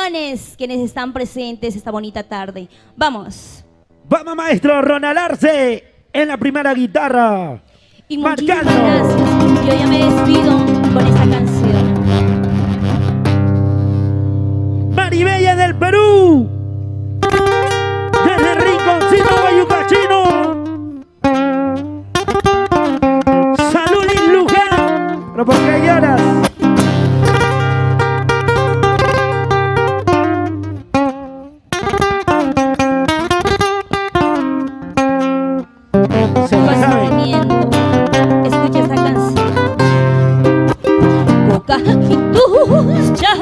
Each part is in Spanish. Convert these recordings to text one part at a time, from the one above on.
producciones quienes están presentes esta bonita tarde. Vamos. Vamos, maestro Ronald Arce en la primera guitarra. Y muchísimas gracias. Yo ya me despido con esta canción. Maribella del Perú, desde Rinconcito, Guayucachino. Salud y Luján. ¿Pero por qué lloras? Se la sabe. Escucha esta canción. Coca y tus chay,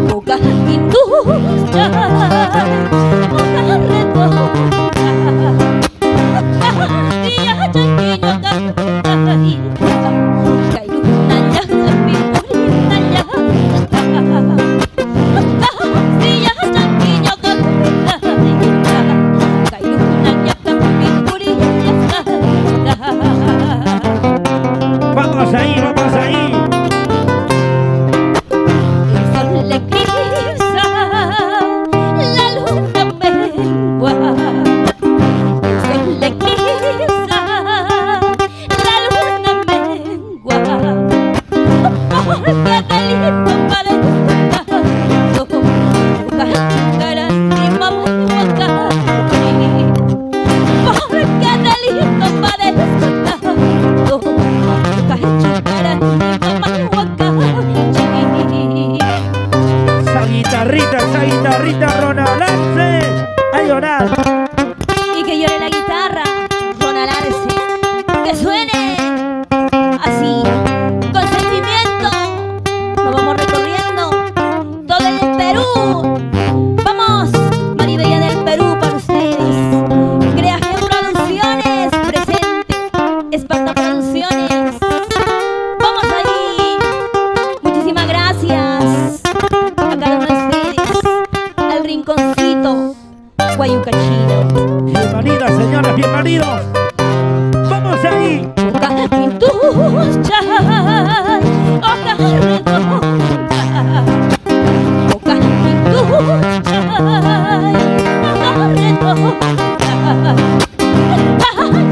Coca y tus chay, Vamos ahí, vamos ahí. el sol le eclipsa, la luna mengua. El sol le eclipsa, la luna mengua. Porque delito parece tanto, boca cara y mamá guaca. Porque delito parece tanto, boca cara y mamá guaca. Esa guitarrita, Ronald Arce. A llorar. Y que llore la guitarra, Ronald Arce. Que suene así, con sentimiento. Nos vamos recorriendo todo el Perú. Vamos, Maribella del Perú para ustedes. Creación Producciones presente. Esparta Producciones. Vamos ahí. Muchísimas gracias a cada uno de ustedes. Al Rinconcito Guayucachino. Bienvenidas, señoras, bienvenidos. Vamos ahí. Coca y tus chay, hoja redonda. Coca y tus chay, hoja redonda.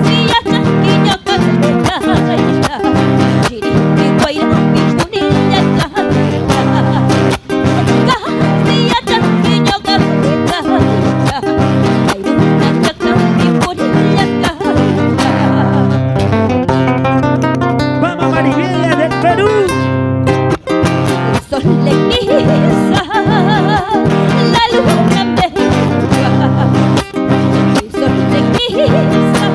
Si ya chanquillo canta, chiripi guayra mi punilla canta. Si ya chanquillo canta, hay una chata mi punilla canta. Vamos, Maribella del Perú. El sol le eclipsa, la luna mengua. El sol le eclipsa,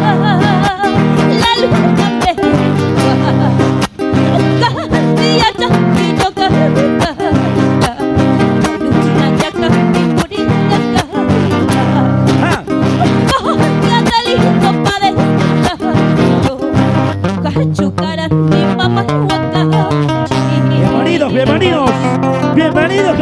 la luna mengua. Cada día chanquillo canta, la luna ya canta y morilla canta. Ah, Cada lindo padre cachucara mi mamá guaca. bienvenidos, bienvenidos. Bienvenidos,